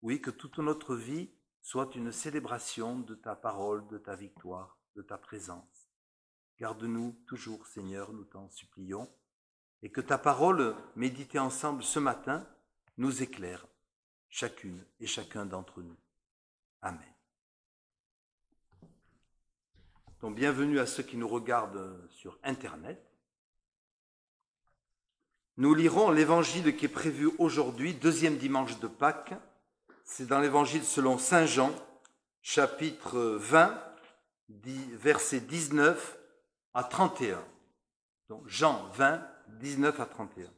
Oui, que toute notre vie soit une célébration de ta parole, de ta victoire, de ta présence. Garde-nous toujours, Seigneur, nous t'en supplions, et que ta parole, méditée ensemble ce matin, nous éclaire, chacune et chacun d'entre nous. Amen. Donc, bienvenue à ceux qui nous regardent sur Internet. Nous lirons l'évangile qui est prévu aujourd'hui, deuxième dimanche de Pâques. C'est dans l'évangile selon Saint Jean, chapitre 20, versets 19 à 31. Donc Jean 20, 19 à 31.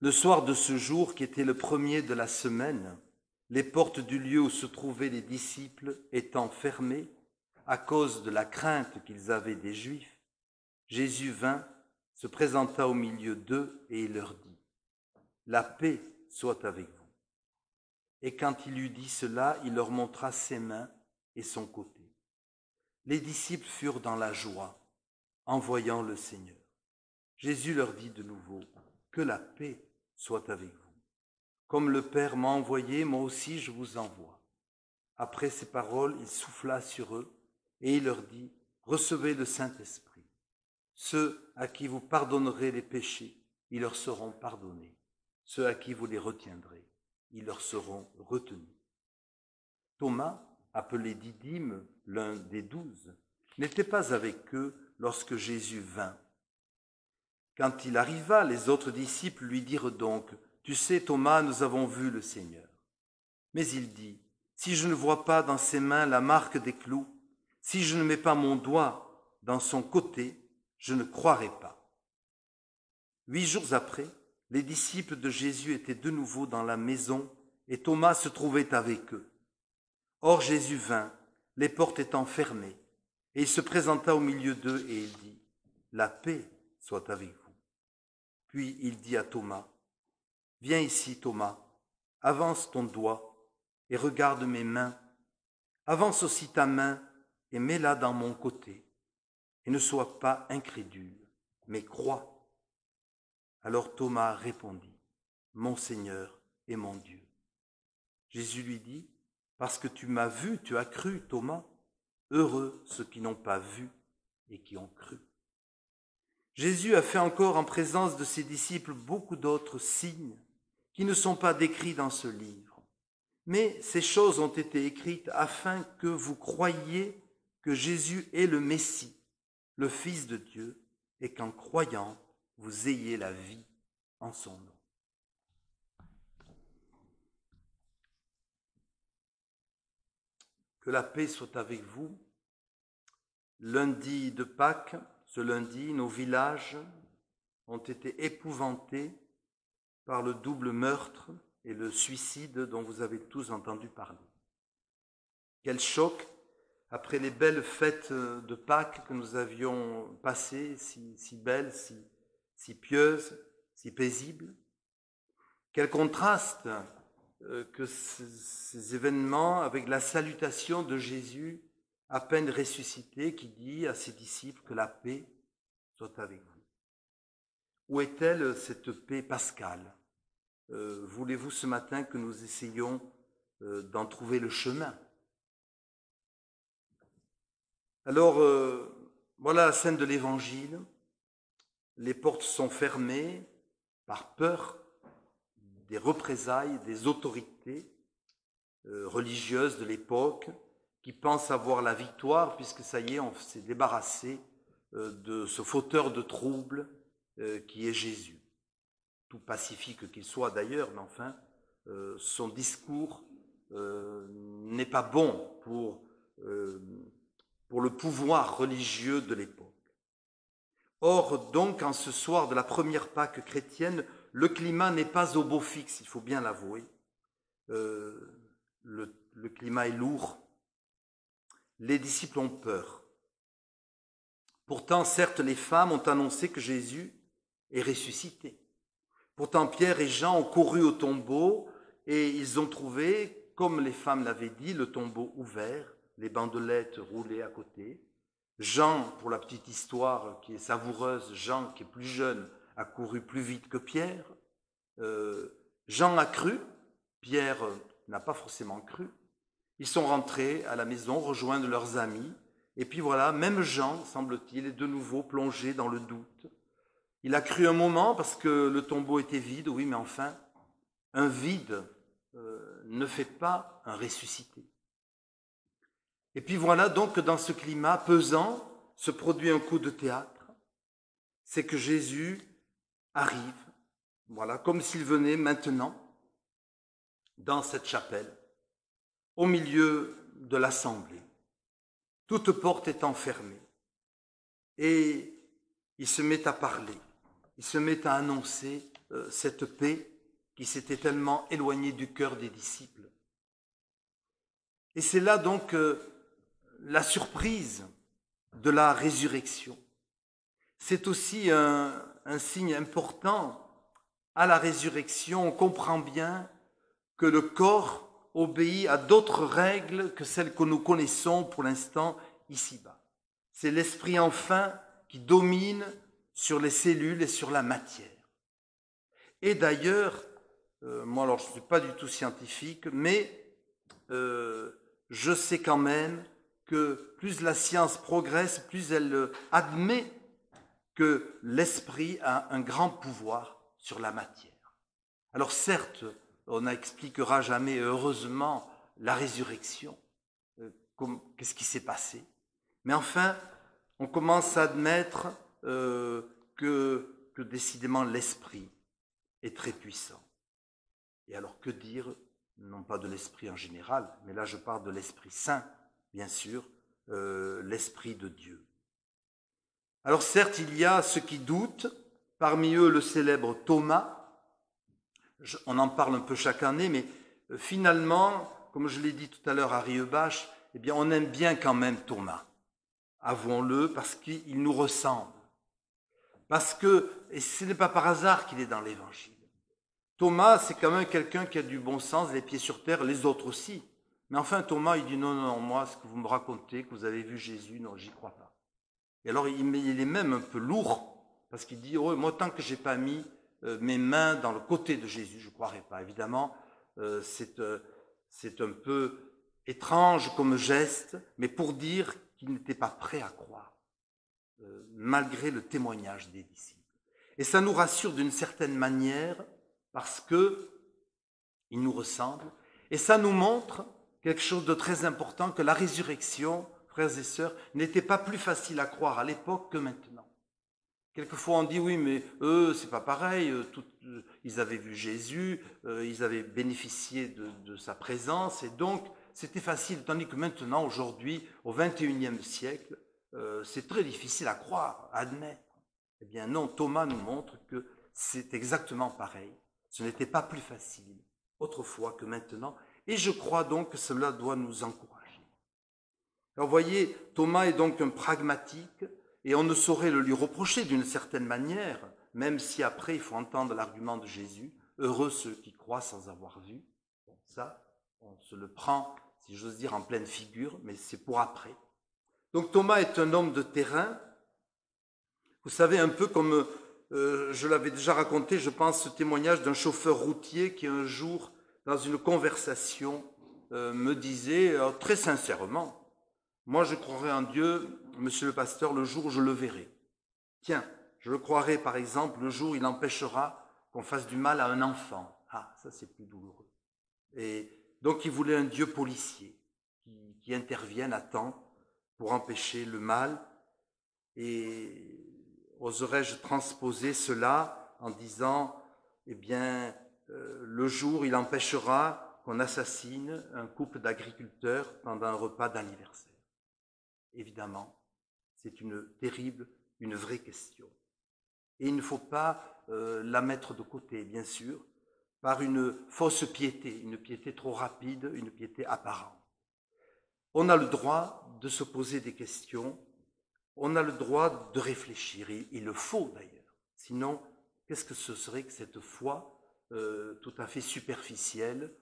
Le soir de ce jour, qui était le premier de la semaine, les portes du lieu où se trouvaient les disciples étant fermées à cause de la crainte qu'ils avaient des Juifs, Jésus vint, se présenta au milieu d'eux et il leur dit : « La paix soit avec vous. » Et quand il eut dit cela, il leur montra ses mains et son côté. Les disciples furent dans la joie en voyant le Seigneur. Jésus leur dit de nouveau : « Que la paix soit avec vous. Comme le Père m'a envoyé, moi aussi je vous envoie. » Après ces paroles, il souffla sur eux et il leur dit : « Recevez le Saint-Esprit. Ceux à qui vous pardonnerez les péchés, ils leur seront pardonnés. Ceux à qui vous les retiendrez, ils leur seront retenus. » Thomas, appelé Didyme, l'un des 12, n'était pas avec eux lorsque Jésus vint. Quand il arriva, les autres disciples lui dirent donc : « Tu sais, Thomas, nous avons vu le Seigneur. » Mais il dit : « Si je ne vois pas dans ses mains la marque des clous, si je ne mets pas mon doigt dans son côté, je ne croirai pas. » 8 jours après, les disciples de Jésus étaient de nouveau dans la maison et Thomas se trouvait avec eux. Or Jésus vint, les portes étant fermées, et il se présenta au milieu d'eux et il dit : « La paix soit avec vous. » Puis il dit à Thomas : « Viens ici, Thomas, avance ton doigt et regarde mes mains. Avance aussi ta main et mets-la dans mon côté. Et ne sois pas incrédule, mais crois. » Alors Thomas répondit : « Mon Seigneur et mon Dieu. » Jésus lui dit : « Parce que tu m'as vu, tu as cru, Thomas. Heureux ceux qui n'ont pas vu et qui ont cru. » Jésus a fait encore en présence de ses disciples beaucoup d'autres signes qui ne sont pas décrits dans ce livre. Mais ces choses ont été écrites afin que vous croyiez que Jésus est le Messie, le Fils de Dieu, et qu'en croyant, vous ayez la vie en son nom. Que la paix soit avec vous. Lundi de Pâques, ce lundi, nos villages ont été épouvantés par le double meurtre et le suicide dont vous avez tous entendu parler. Quel choc après les belles fêtes de Pâques que nous avions passées, si belles, si pieuses, si paisibles. Quel contraste que ces événements avec la salutation de Jésus à peine ressuscité qui dit à ses disciples que la paix soit avec vous. Où est-elle cette paix pascale ? Voulez-vous ce matin que nous essayions d'en trouver le chemin ? Alors, voilà la scène de l'Évangile. Les portes sont fermées par peur des représailles des autorités religieuses de l'époque qui pensent avoir la victoire puisque ça y est, on s'est débarrassé de ce fauteur de troubles qui est Jésus. Tout pacifique qu'il soit d'ailleurs, mais enfin, son discours n'est pas bon pour le pouvoir religieux de l'époque. Or, donc, en ce soir de la première Pâque chrétienne, le climat n'est pas au beau fixe, il faut bien l'avouer. Le climat est lourd. Les disciples ont peur. Pourtant, certes, les femmes ont annoncé que Jésus est ressuscité. Pourtant, Pierre et Jean ont couru au tombeau et ils ont trouvé, comme les femmes l'avaient dit, le tombeau ouvert, les bandelettes roulées à côté. Jean, pour la petite histoire qui est savoureuse, Jean, qui est plus jeune, a couru plus vite que Pierre. Jean a cru, Pierre n'a pas forcément cru. Ils sont rentrés à la maison, rejoindre leurs amis. Et puis voilà, même Jean, semble-t-il, est de nouveau plongé dans le doute. Il a cru un moment parce que le tombeau était vide, oui, mais enfin, un vide ne fait pas un ressuscité. Et puis voilà donc que dans ce climat pesant se produit un coup de théâtre. C'est que Jésus arrive, voilà, comme s'il venait maintenant dans cette chapelle, au milieu de l'assemblée, toute porte étant fermée. Et il se met à parler, il se met à annoncer cette paix qui s'était tellement éloignée du cœur des disciples. Et c'est là donc la surprise de la résurrection. C'est aussi un signe important à la résurrection. On comprend bien que le corps obéit à d'autres règles que celles que nous connaissons pour l'instant ici-bas. C'est l'esprit enfin qui domine sur les cellules et sur la matière. Et d'ailleurs, moi alors je ne suis pas du tout scientifique, mais je sais quand même que plus la science progresse, plus elle admet que l'esprit a un grand pouvoir sur la matière. Alors certes, on n'expliquera jamais heureusement la résurrection, qu'est-ce qui s'est passé, mais enfin, on commence à admettre que décidément l'esprit est très puissant. Et alors que dire, non pas de l'esprit en général, mais là je parle de l'Esprit Saint, bien sûr, l'Esprit de Dieu. Alors certes, il y a ceux qui doutent, parmi eux le célèbre Thomas. On en parle un peu chaque année, mais finalement, comme je l'ai dit tout à l'heure à Rieubache, eh bien on aime bien quand même Thomas, avouons-le, parce qu'il nous ressemble. Parce que, et ce n'est pas par hasard qu'il est dans l'Évangile. Thomas, c'est quand même quelqu'un qui a du bon sens, les pieds sur terre, les autres aussi. Mais enfin, Thomas, il dit non, moi, ce que vous me racontez, que vous avez vu Jésus, non, j'y crois pas. Et alors, il est même un peu lourd, parce qu'il dit, oh, moi, tant que j'ai pas mis mes mains dans le côté de Jésus, je ne croirais pas. Évidemment, c'est un peu étrange comme geste, mais pour dire qu'il n'était pas prêt à croire, malgré le témoignage des disciples. Et ça nous rassure d'une certaine manière, parce que il nous ressemble, et ça nous montre quelque chose de très important, que la résurrection, frères et sœurs, n'était pas plus facile à croire à l'époque que maintenant. Quelquefois on dit oui, mais eux, c'est pas pareil, ils avaient vu Jésus, ils avaient bénéficié de sa présence, et donc c'était facile, tandis que maintenant, aujourd'hui, au XXIe siècle, c'est très difficile à croire, à admettre. Eh bien non, Thomas nous montre que c'est exactement pareil. Ce n'était pas plus facile autrefois que maintenant, et je crois donc que cela doit nous encourager. Alors vous voyez, Thomas est donc un pragmatique, et on ne saurait le lui reprocher d'une certaine manière, même si après il faut entendre l'argument de Jésus, heureux ceux qui croient sans avoir vu. Bon, ça, on se le prend, si j'ose dire, en pleine figure, mais c'est pour après. Donc Thomas est un homme de terrain, vous savez, un peu comme je l'avais déjà raconté, je pense, ce témoignage d'un chauffeur routier qui un jour, dans une conversation, me disait très sincèrement, moi je croirai en Dieu, monsieur le pasteur, le jour où je le verrai. Tiens, je le croirai par exemple le jour où il empêchera qu'on fasse du mal à un enfant. Ah, ça c'est plus douloureux. Et donc il voulait un Dieu policier qui intervienne à temps pour empêcher le mal. Et oserais-je transposer cela en disant, eh bien, le jour il empêchera qu'on assassine un couple d'agriculteurs pendant un repas d'anniversaire. Évidemment, c'est une vraie question. Et il ne faut pas la mettre de côté, bien sûr, par une fausse piété, une piété trop rapide, une piété apparente. On a le droit de se poser des questions, on a le droit de réfléchir, et il le faut d'ailleurs. Sinon, qu'est-ce que ce serait que cette foi tout à fait superficielle,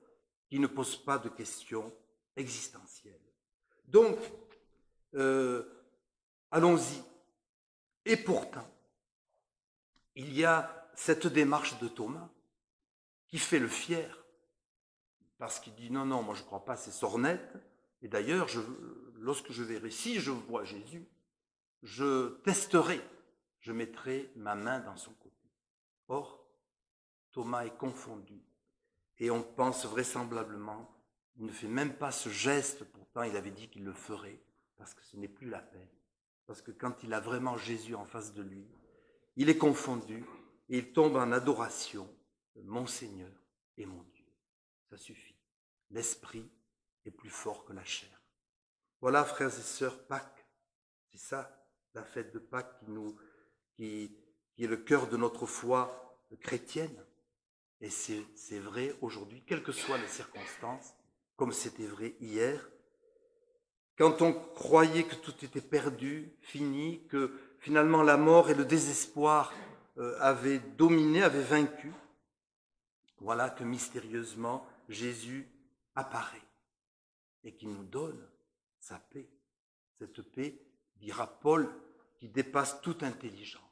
qui ne pose pas de questions existentielles? Donc, allons-y. Et pourtant, il y a cette démarche de Thomas. qui fait le fier, parce qu'il dit non, moi je ne crois pas à ces sornettes, et d'ailleurs, lorsque je verrai, si je vois Jésus, je testerai, je mettrai ma main dans son côté. Or, Thomas est confondu, et on pense vraisemblablement, il ne fait même pas ce geste, pourtant il avait dit qu'il le ferait, parce que ce n'est plus la peine. Parce que quand il a vraiment Jésus en face de lui, il est confondu et il tombe en adoration, mon Seigneur et mon Dieu. Ça suffit. L'esprit est plus fort que la chair. Voilà, frères et sœurs, Pâques. C'est ça, la fête de Pâques qui est le cœur de notre foi chrétienne. Et c'est vrai aujourd'hui, quelles que soient les circonstances, comme c'était vrai hier. Quand on croyait que tout était perdu, fini, que finalement la mort et le désespoir avaient dominé, avaient vaincu, voilà que mystérieusement Jésus apparaît et qui nous donne sa paix. Cette paix, dira Paul, qui dépasse toute intelligence.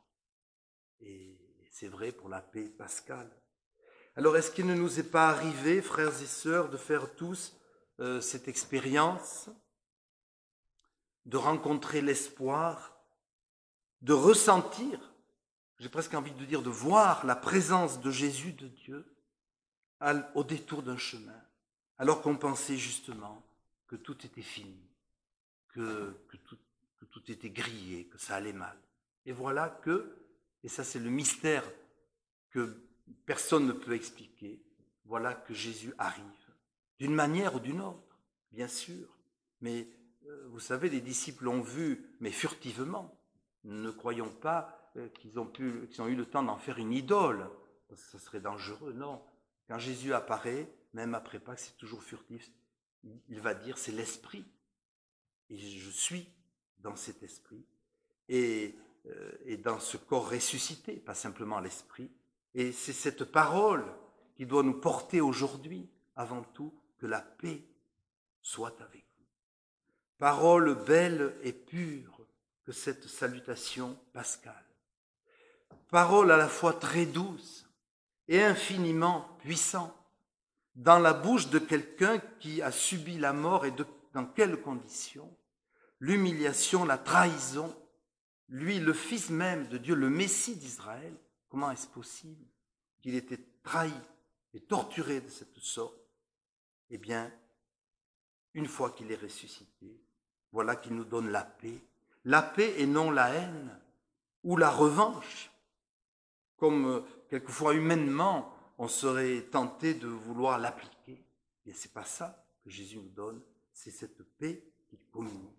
Et c'est vrai pour la paix pascale. Alors, est-ce qu'il ne nous est pas arrivé, frères et sœurs, de faire tous cette expérience, de rencontrer l'espoir, de ressentir, j'ai presque envie de dire, de voir la présence de Jésus, de Dieu, au détour d'un chemin, alors qu'on pensait justement que tout était fini, que tout était grillé, que ça allait mal. Et voilà que, et ça c'est le mystère que personne ne peut expliquer, voilà que Jésus arrive, d'une manière ou d'une autre, bien sûr. Mais vous savez, les disciples l'ont vu, mais furtivement. Ne croyons pas qu'ils ont eu le temps d'en faire une idole, parce que ça serait dangereux, non. Quand Jésus apparaît, même après Pâques, c'est toujours furtif. Il va dire, c'est l'esprit. Et je suis dans cet esprit. Et dans ce corps ressuscité, pas simplement l'esprit. Et c'est cette parole qui doit nous porter aujourd'hui, avant tout, que la paix soit avec vous. Parole belle et pure que cette salutation pascale. Parole à la fois très douce et infiniment puissante, dans la bouche de quelqu'un qui a subi la mort et dans quelles conditions? L'humiliation, la trahison, lui, le Fils même de Dieu, le Messie d'Israël, comment est-ce possible qu'il ait été trahi et torturé de cette sorte? Eh bien, une fois qu'il est ressuscité, voilà qu'il nous donne la paix et non la haine ou la revanche, comme quelquefois humainement on serait tenté de vouloir l'appliquer. Et c'est pas ça que Jésus nous donne, c'est cette paix qu'il communique.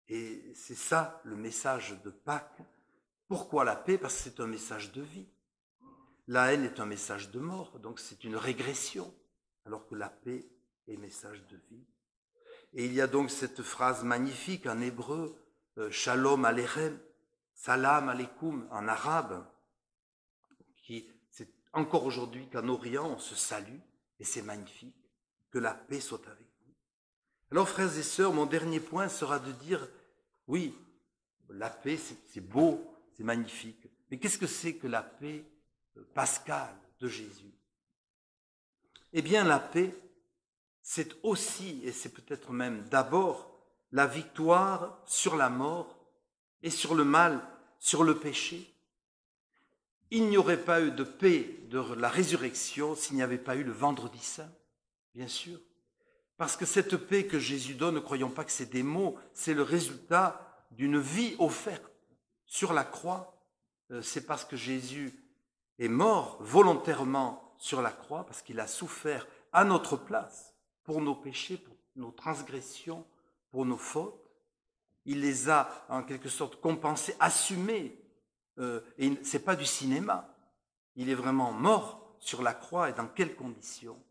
Et c'est ça le message de Pâques. Pourquoi la paix? Parce que c'est un message de vie. La haine est un message de mort, donc c'est une régression, alors que la paix est message de vie. Et il y a donc cette phrase magnifique en hébreu, Shalom Aleichem, Salam Aleikum en arabe, qui c'est encore aujourd'hui qu'en Orient on se salue, et c'est magnifique, que la paix soit avec vous. Alors frères et sœurs, mon dernier point sera de dire, oui, la paix c'est beau, c'est magnifique, mais qu'est-ce que c'est que la paix pascale de Jésus? Eh bien la paix, c'est aussi, et c'est peut-être même d'abord, la victoire sur la mort et sur le mal, sur le péché. Il n'y aurait pas eu de paix de la résurrection s'il n'y avait pas eu le vendredi saint, bien sûr. Parce que cette paix que Jésus donne, ne croyons pas que c'est des mots, c'est le résultat d'une vie offerte sur la croix. C'est parce que Jésus est mort volontairement sur la croix, parce qu'il a souffert à notre place pour nos péchés, pour nos transgressions, pour nos fautes. Il les a en quelque sorte compensés, assumés. Et ce n'est pas du cinéma. Il est vraiment mort sur la croix et dans quelles conditions?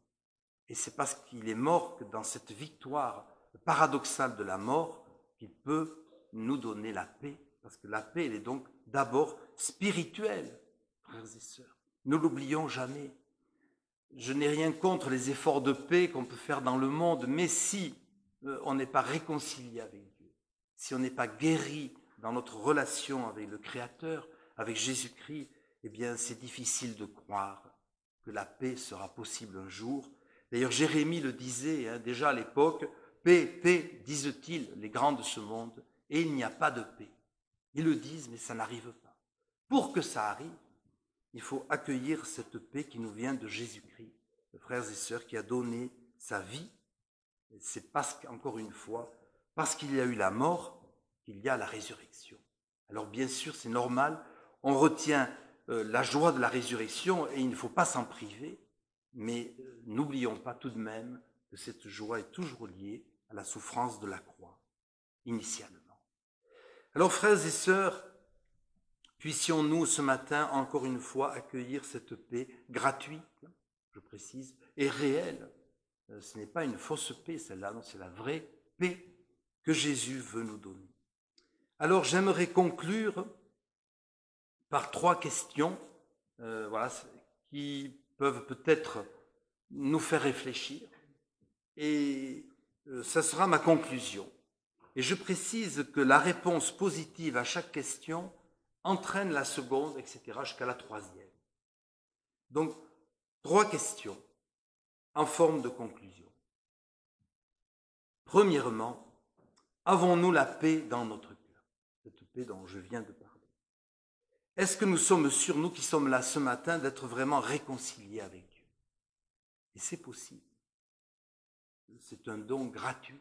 Et c'est parce qu'il est mort que dans cette victoire paradoxale de la mort, qu'il peut nous donner la paix. Parce que la paix, elle est donc d'abord spirituelle, frères et sœurs. Ne l'oublions jamais. Je n'ai rien contre les efforts de paix qu'on peut faire dans le monde, mais si on n'est pas réconcilié avec Dieu, si on n'est pas guéri dans notre relation avec le Créateur, avec Jésus-Christ, eh bien c'est difficile de croire que la paix sera possible un jour. D'ailleurs, Jérémie le disait déjà à l'époque, « Paix, paix, disent-ils, les grands de ce monde, et il n'y a pas de paix. » Ils le disent, mais ça n'arrive pas. Pour que ça arrive, il faut accueillir cette paix qui nous vient de Jésus-Christ, frères et sœurs, qui a donné sa vie. C'est parce qu'encore une fois, parce qu'il y a eu la mort, qu'il y a la résurrection. Alors bien sûr, c'est normal, on retient la joie de la résurrection et il ne faut pas s'en priver, mais n'oublions pas tout de même que cette joie est toujours liée à la souffrance de la croix, initialement. Alors frères et sœurs, puissions-nous ce matin, encore une fois, accueillir cette paix gratuite, je précise, et réelle. Ce n'est pas une fausse paix, celle-là, non, c'est la vraie paix que Jésus veut nous donner. Alors j'aimerais conclure par 3 questions qui peuvent peut-être nous faire réfléchir. Et ça sera ma conclusion. Et je précise que la réponse positive à chaque question entraîne la seconde, etc., jusqu'à la 3e. Donc, 3 questions en forme de conclusion. Premièrement, avons-nous la paix dans notre cœur? Cette paix dont je viens de parler. Est-ce que nous sommes sûrs, nous qui sommes là ce matin, d'être vraiment réconciliés avec Dieu? Et c'est possible. C'est un don gratuit.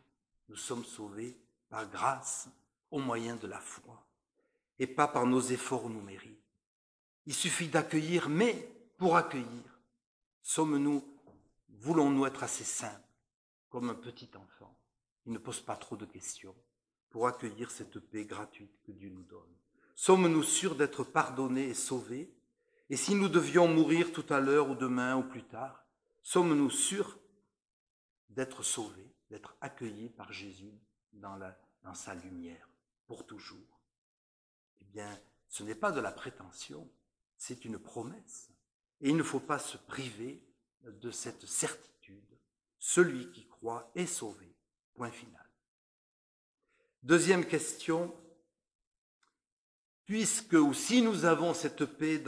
Nous sommes sauvés par grâce, au moyen de la foi, et pas par nos efforts ou nos mérites. Il suffit d'accueillir, mais pour accueillir, voulons-nous être assez simples, comme un petit enfant, qui ne pose pas trop de questions, pour accueillir cette paix gratuite que Dieu nous donne? Sommes-nous sûrs d'être pardonnés et sauvés? Et si nous devions mourir tout à l'heure ou demain ou plus tard, sommes-nous sûrs d'être sauvés, d'être accueillis par Jésus dans sa lumière pour toujours? Eh bien, ce n'est pas de la prétention, c'est une promesse. Et il ne faut pas se priver de cette certitude. Celui qui croit est sauvé. Point final. Deuxième question. Puisque ou si nous avons cette paix,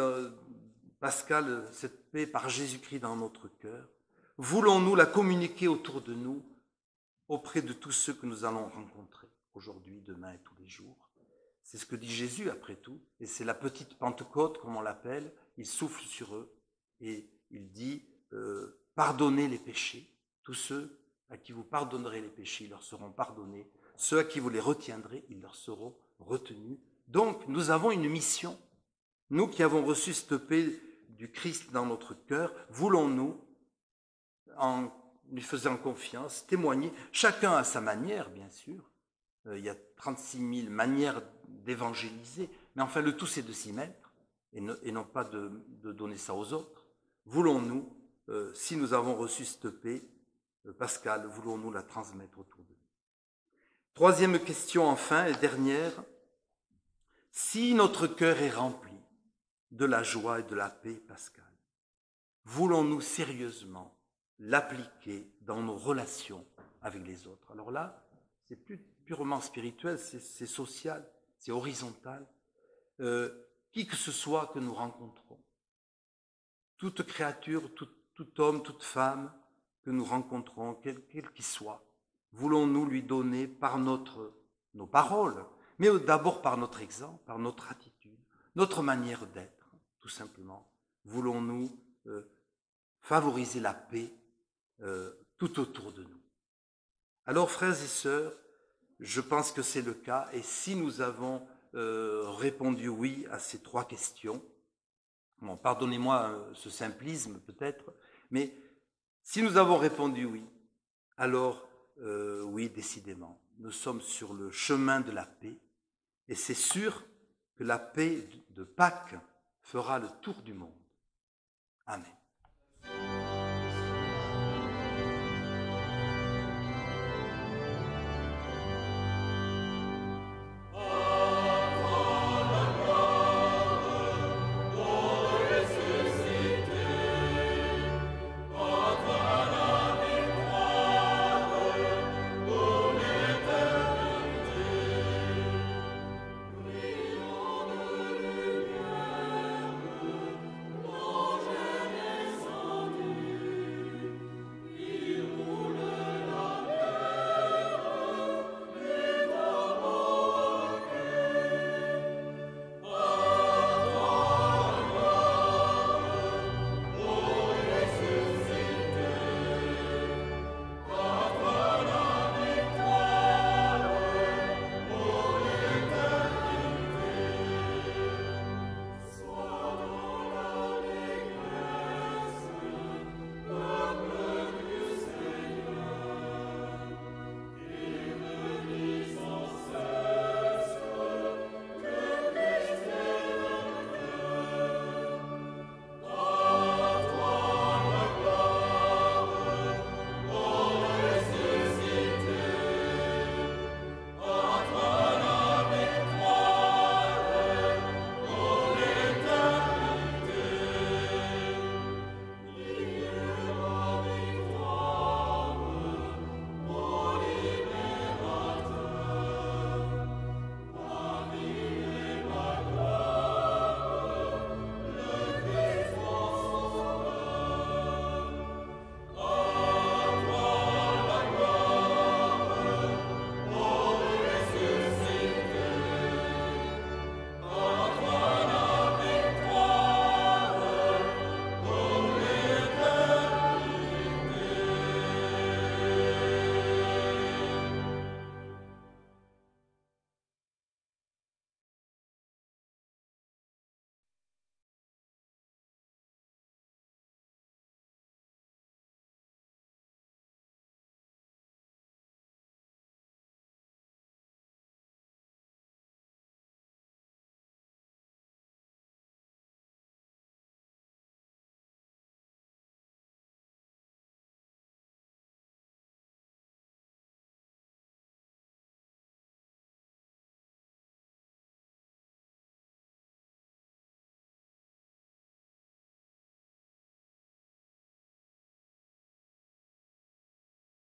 Pascal, cette paix par Jésus-Christ dans notre cœur, voulons-nous la communiquer autour de nous, auprès de tous ceux que nous allons rencontrer aujourd'hui, demain et tous les jours? C'est ce que dit Jésus après tout, et c'est la petite Pentecôte, comme on l'appelle. Il souffle sur eux et il dit pardonnez les péchés. Tous ceux à qui vous pardonnerez les péchés, ils leur seront pardonnés. Ceux à qui vous les retiendrez, ils leur seront retenus. Donc, nous avons une mission. Nous qui avons reçu cette paix du Christ dans notre cœur, voulons-nous, en lui faisant confiance, témoigner, chacun à sa manière, bien sûr. Il y a 36 000 manières d'évangéliser, mais enfin, le tout, c'est de s'y mettre, et non pas de donner ça aux autres. Voulons-nous, si nous avons reçu cette paix, Pascal, voulons-nous la transmettre autour de nous? Troisième question, enfin, et dernière. Si notre cœur est rempli de la joie et de la paix, Pascal, voulons-nous sérieusement l'appliquer dans nos relations avec les autres? Alors là, c'est plus purement spirituel, c'est social, c'est horizontal. Qui que ce soit que nous rencontrons, toute créature, tout homme, toute femme que nous rencontrons, quel qu'il soit, voulons-nous lui donner par nos paroles, mais d'abord par notre exemple, par notre attitude, notre manière d'être, tout simplement. Voulons-nous favoriser la paix tout autour de nous? Alors, frères et sœurs, je pense que c'est le cas, et si nous avons répondu oui à ces 3 questions, bon, pardonnez-moi ce simplisme peut-être, mais si nous avons répondu oui, alors oui, décidément, nous sommes sur le chemin de la paix, et c'est sûr que la paix de Pâques fera le tour du monde. Amen.